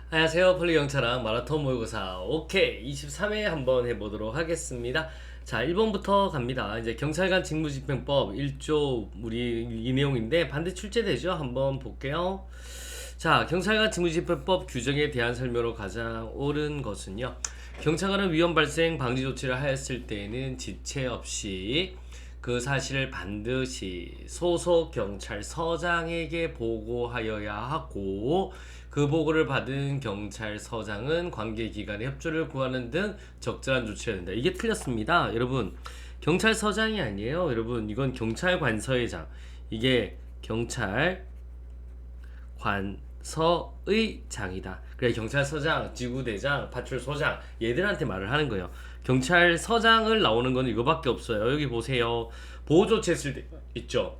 안녕하세요. 폴리경찰학 마라톤 모의고사 오케이 23회 한번 해보도록 하겠습니다. 자, 1번부터 갑니다. 이제 경찰관 직무집행법 1조 우리 이 내용인데 반드 출제되죠. 한번 볼게요. 자, 경찰관 직무집행법 규정에 대한 설명으로 가장 옳은 것은요, 경찰관은 위험 발생 방지 조치를 하였을 때에는 지체 없이 그 사실을 반드시 소속 경찰서장에게 보고하여야 하고, 그 보고를 받은 경찰서장은 관계기관의 협조를 구하는 등 적절한 조치를 한다. 이게 틀렸습니다. 여러분, 경찰서장이 아니에요. 여러분, 이건 경찰관서의장. 이게 경찰관서의 장이다. 그래, 경찰서장, 지구대장, 파출소장 얘들한테 말을 하는 거예요. 경찰서장을 나오는 건 이거밖에 없어요. 여기 보세요. 보호조치 했을 때 있죠.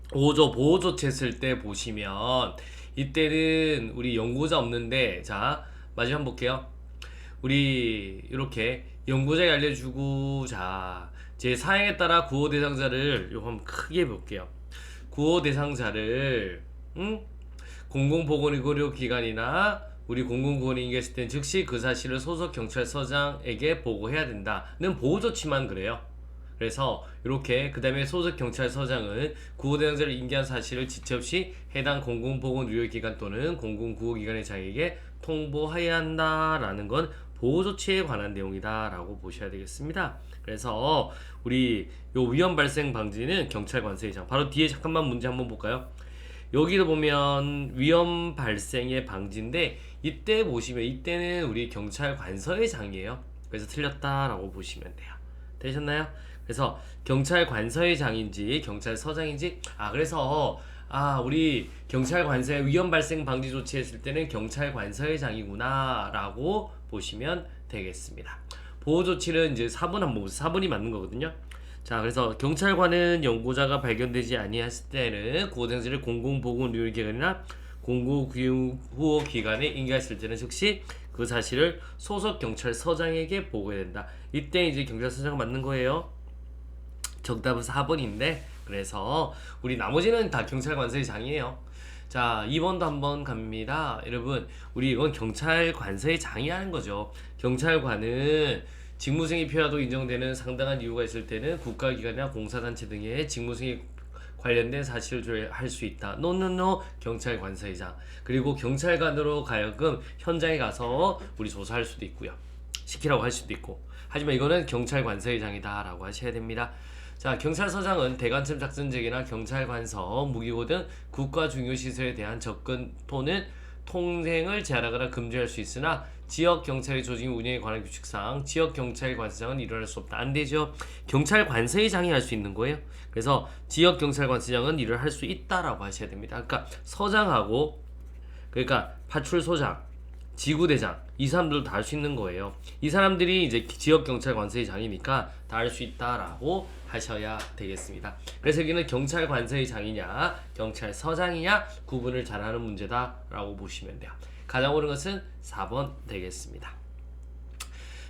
5조 보호조치 했을 때 보시면 이때는 우리 연구자 없는데, 자 마지막 한번 볼게요. 우리 이렇게 연구자에 알려주고, 자 제 사행에 따라 구호 대상자를 요거 한번 크게 볼게요. 구호 대상자를 공공보건의료기관이나 우리 공공보건이 인계했을 때 즉시 그 사실을 소속 경찰서장에게 보고해야 된다는 보호조치만 그래요. 그래서 이렇게 그 다음에 소속 경찰서장은 구호 대상자를 인계한 사실을 지체 없이 해당 공공보건의료기관 또는 공공구호기관의 장에게 통보해야 한다라는 건 보호조치에 관한 내용이다라고 보셔야 되겠습니다. 그래서 우리 요 위험 발생 방지는 경찰관서의 장. 바로 뒤에 잠깐만 문제 한번 볼까요? 여기도 보면 위험 발생의 방지인데, 이때 보시면 이때는 우리 경찰관서의 장이에요. 그래서 틀렸다라고 보시면 돼요. 되셨나요? 그래서 경찰관서의 장인지 경찰서장인지, 그래서 우리 경찰관서의 위험 발생 방지 조치했을 때는 경찰관서의 장이구나 라고 보시면 되겠습니다. 보호조치는 이제 4번 한번 보세요. 4번이 맞는 거거든요. 자, 그래서 경찰관은 연고자가 발견되지 아니했을 때는 구호대상자를 공공보건의료기관이나 공공구호기관에 인계했을 때는 즉시 그 사실을 소속 경찰서장에게 보고해야 된다. 이때 이제 경찰서장 맞는 거예요. 정답은 4번인데, 그래서 우리 나머지는 다 경찰관서의 장이에요. 자, 2번도 한번 갑니다. 여러분, 우리 이건 경찰관서의 장이 하는 거죠. 경찰관은 직무수행이 필요하도 인정되는 상당한 이유가 있을 때는 국가기관이나 공사단체 등의 직무수행이 관련된 사실을 조회할 수 있다. 노노노 경찰관서의 장. 그리고 경찰관으로 가여금 현장에 가서 우리 조사할 수도 있고요. 시키라고 할 수도 있고. 하지만 이거는 경찰관서의 장이다 라고 하셔야 됩니다. 자, 경찰서장은 대관점 작전직이나 경찰관서, 무기고 등 국가 중요시설에 대한 접근 또는 통행을 제한하거나 금지할 수 있으나 지역경찰의 조직 운영에 관한 규칙상 지역경찰관서장은 일어날 수 없다. 안 되죠. 경찰관서의 장이 할 수 있는 거예요. 그래서 지역경찰관서장은 일을 할 수 있다라고 하셔야 됩니다. 그러니까 서장하고, 그러니까 파출소장, 지구대장, 이 사람들도 다 할 수 있는 거예요. 이 사람들이 이제 지역경찰관서의 장이니까 다 할 수 있다라고 하셔야 되겠습니다. 그래서 여기는 경찰관서의 장이냐 경찰서장이냐 구분을 잘하는 문제다라고 보시면 돼요. 가장 옳은 것은 4번 되겠습니다.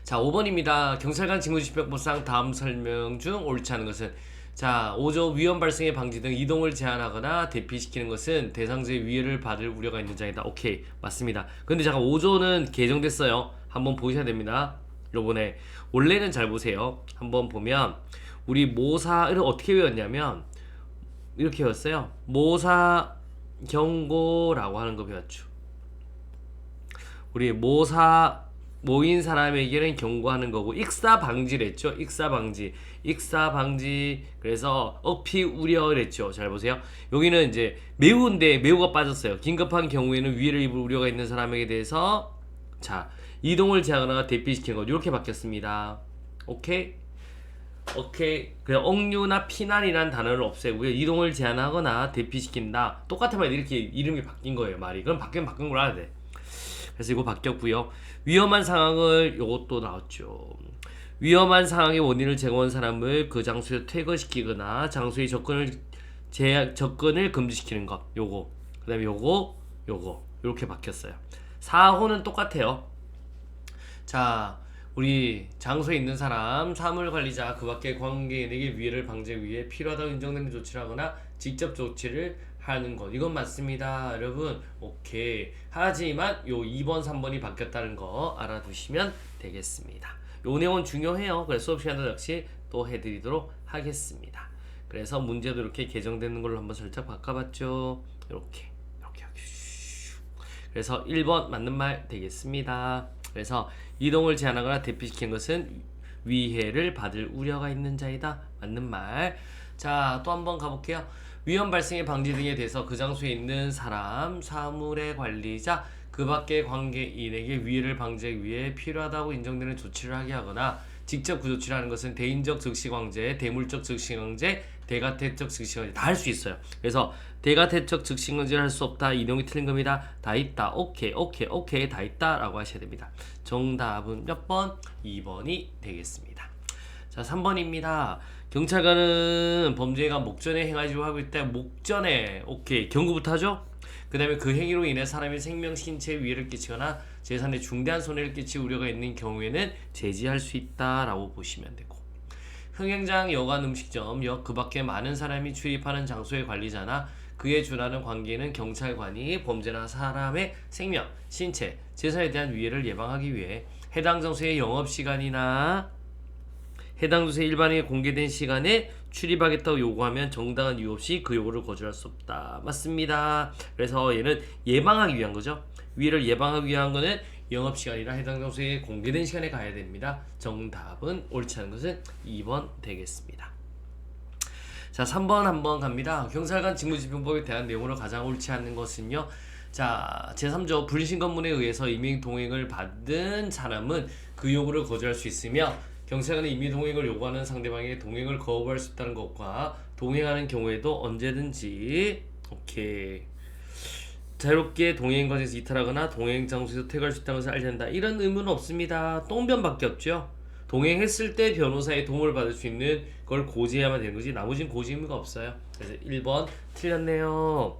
자, 5번입니다. 경찰관 직무집행법상 다음 설명 중 옳지 않은 것은, 자, 5조 위험 발생의 방지 등 이동을 제한하거나 대피시키는 것은 대상자의 위해를 받을 우려가 있는 장이다. 오케이, 맞습니다. 근데 잠깐 5조는 개정됐어요. 한번 보셔야 됩니다. 요번에 원래는 잘 보세요. 한번 보면 우리 모사를 어떻게 외웠냐면 이렇게 외웠어요. 모사 경고라고 하는 거 배웠죠. 우리 모인 사람에게는 경고하는 거고, 익사 방지를 했죠. 익사 방지. 그래서 어피 우려를 했죠. 잘 보세요. 여기는 이제 매우인데 매우가 빠졌어요. 긴급한 경우에는 위해를 입을 우려가 있는 사람에게 대해서, 자, 이동을 제한하거나 대피시키는 거, 이렇게 바뀌었습니다. 오케이. 그냥 억류나 피난이라는 단어를 없애고요. 이동을 제한하거나 대피시킨다. 똑같은 말이 이렇게 이름이 바뀐 거예요. 말이. 그럼 바뀐 걸 알아야 돼. 그래서 이거 바뀌었고요. 위험한 상황을, 요것도 나왔죠. 위험한 상황의 원인을 제공한 사람을 그 장소에서 퇴거시키거나 장소의 접근을 금지시키는 것. 요거. 그 다음에 요거. 요렇게 바뀌었어요. 4호는 똑같아요. 자, 우리 장소에 있는 사람, 사물관리자, 그 밖의 관계인에게 위해를 방지하기 위해 필요하다고 인정되는 조치를 하거나 직접 조치를 하는 것. 이건 맞습니다. 여러분. 오케이. 하지만 요 2번, 3번이 바뀌었다는 거 알아두시면 되겠습니다. 요 내용은 중요해요. 그래서 수업 시간도 역시 또 해드리도록 하겠습니다. 그래서 문제도 이렇게 개정되는 걸로 한번 살짝 바꿔봤죠. 이렇게. 그래서 1번 맞는 말 되겠습니다. 그래서 이동을 제한하거나 대피시킨 것은 위해를 받을 우려가 있는 자이다. 맞는 말. 자, 또 한번 가볼게요. 위험 발생의 방지 등에 대해서 그 장소에 있는 사람, 사물의 관리자, 그 밖의 관계인에게 위해를 방지하기 위해 필요하다고 인정되는 조치를 하게 하거나 직접 그 조치를 하는 것은 대인적 즉시강제, 대물적 즉시강제, 대가태적 즉시강제 다 할 수 있어요. 그래서 대가태적 즉시강제를 할 수 없다. 이동이 틀린 겁니다. 다 있다. 오케이 다 있다 라고 하셔야 됩니다. 정답은 몇 번? 2번이 되겠습니다. 자, 3번입니다. 경찰관은 범죄가 목전에 행하지로 하고 있다. 목전에 오케이 경고부터 하죠. 그 다음에 그 행위로 인해 사람의 생명, 신체에 위해를 끼치거나 재산에 중대한 손해를 끼칠 우려가 있는 경우에는 제지할 수 있다라고 보시면 되고, 흥행장, 여관, 음식점, 역, 그 밖에 많은 사람이 출입하는 장소의 관리자나 그에 준하는 관계는 경찰관이 범죄나 사람의 생명, 신체, 재산에 대한 위해를 예방하기 위해 해당 장소의 영업시간이나 해당 장소의 일반에게 공개된 시간에 출입하겠다고 요구하면 정당한 이유 없이 그 요구를 거절할 수 없다. 맞습니다. 그래서 얘는 예방하기 위한 거죠. 위해를 예방하기 위한 거는 영업시간이나 해당 장소에 공개된 시간에 가야 됩니다. 정답은 옳지 않은 것은 2번 되겠습니다. 자, 3번 한번 갑니다. 경찰관 직무집행법에 대한 내용으로 가장 옳지 않은 것은요. 자, 제3조 불신검문에 의해서 임의동행을 받은 사람은 그 요구를 거절할 수 있으며 경찰관이 임의동행을 요구하는 상대방에게 동행을 거부할 수 있다는 것과 동행하는 경우에도 언제든지 오케이 자유롭게 동행 과정에서 이탈하거나 동행 장소에서 퇴거할 수 있다는 것을 알려야 한다. 이런 의무는 없습니다. 똥변밖에 없죠. 동행했을 때 변호사의 도움을 받을 수 있는 걸 고지해야만 되는 거지 나머지는 고지 의무가 없어요. 그래서 1번 틀렸네요.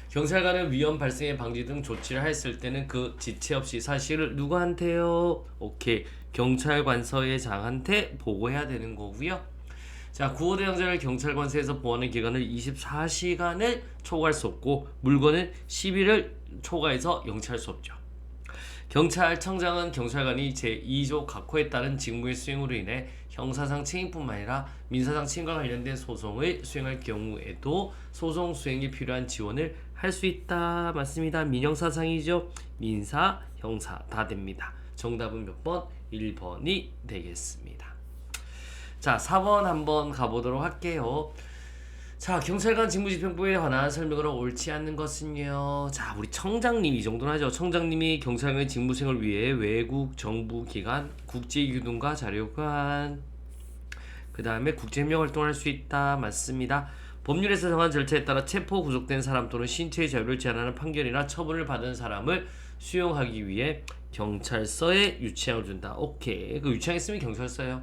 경찰관은 위험 발생의 방지 등 조치를 했을 때는 그 지체 없이 사실을 누구한테요? 오케이 경찰관서의 장한테 보고해야 되는 거고요. 자, 구호대장자를 경찰관서에서 보호하는 기간을 24시간을 초과할 수 없고 물건은 10일을 초과해서 영치할 수 없죠. 경찰청장은 경찰관이 제2조 각호에 따른 직무의 수행으로 인해 형사상 책임뿐만 아니라 민사상 책임과 관련된 소송을 수행할 경우에도 소송 수행에 필요한 지원을 할 수 있다. 맞습니다. 민형사상이죠. 민사, 형사 다 됩니다. 정답은 몇 번? 1번이 되겠습니다. 자, 4번 한번 가보도록 할게요. 자, 경찰관 직무집행법에 관한 설명을 옳지 않는 것은요. 자, 우리 청장님 이 정도는 하죠. 청장님이 경찰관의 직무수행을 위해 외국 정부기관, 국제유등과 자료관, 그 다음에 국제협력 활동을 할 수 있다. 맞습니다. 법률에서 정한 절차에 따라 체포 구속된 사람 또는 신체의 자유를 제한하는 판결이나 처분을 받은 사람을 수용하기 위해 경찰서에 유치장을 준다. 오케이. 그 유치장 있으면 경찰서예요.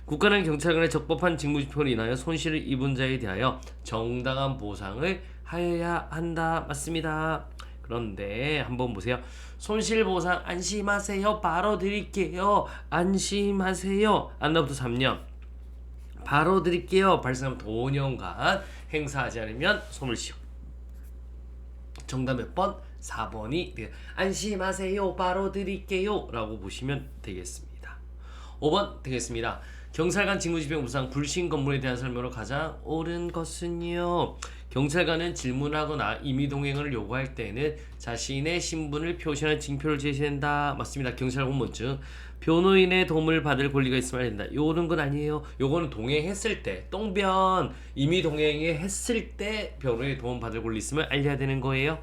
국가는 경찰관의 적법한 직무집행으로 인하여 손실을 입은 자에 대하여 정당한 보상을 하여야 한다. 맞습니다. 그런데 한번 보세요. 손실보상 안심하세요. 바로 드릴게요. 안심하세요. 안나부터 3년. 바로 드릴게요. 발생하면 5년간 행사하지 않으면 소멸시효. 정답 몇 번? 4번이 안심하세요. 바로 드릴게요. 라고 보시면 되겠습니다. 5번 되겠습니다. 경찰관 직무집행부상 불신검문에 대한 설명으로 가장 옳은 것은요. 경찰관은 질문하거나 임의동행을 요구할 때에는 자신의 신분을 표시하는 징표를 제시한다. 맞습니다. 경찰 공무원증. 변호인의 도움을 받을 권리가 있으면 된다. 요런 건 아니에요. 요거는 동행했을 때 똥변 임의동행에 했을 때 변호인의 도움 받을 권리 있으면 알려야 되는 거예요.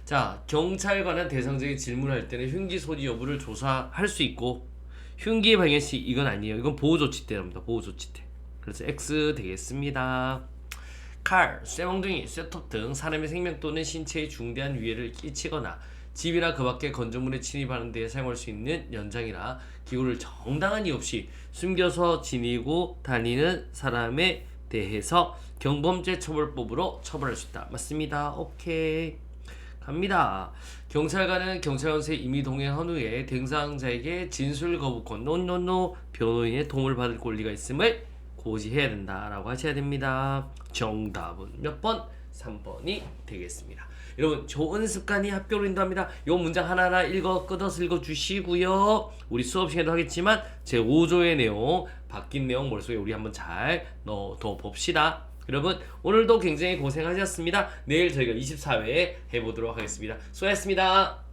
자, 경찰관은 대상자에게 질문할 때는 흉기 소지 여부를 조사할 수 있고 흉기 발견 시 이건 아니에요. 이건 보호조치 때랍니다. 보호조치 때. 그래서 X 되겠습니다. 칼, 쇠멍둥이, 쇠톱 등 사람의 생명 또는 신체에 중대한 위해를 끼치거나 집이나 그 밖의 건조물에 침입하는 데에 사용할 수 있는 연장이나 기구를 정당한 이유 없이 숨겨서 지니고 다니는 사람에 대해서 경범죄 처벌법으로 처벌할 수 있다. 맞습니다. 오케이. 갑니다. 경찰관은 경찰관서에 임의 동행한 후에 대상자에게 진술 거부권, 노노노 변호인의 도움을 받을 권리가 있음을 고지해야 된다라고 하셔야 됩니다. 정답은 몇 번? 3번이 되겠습니다. 여러분 좋은 습관이 학교로 인도합니다. 요 문장 하나하나 끄덕 읽어주시고요. 우리 수업 시간에도 하겠지만 제 5조의 내용 바뀐 내용 머릿속에 우리 한번 잘 넣어둬 봅시다. 여러분 오늘도 굉장히 고생하셨습니다. 내일 저희가 24회 해보도록 하겠습니다. 수고하셨습니다.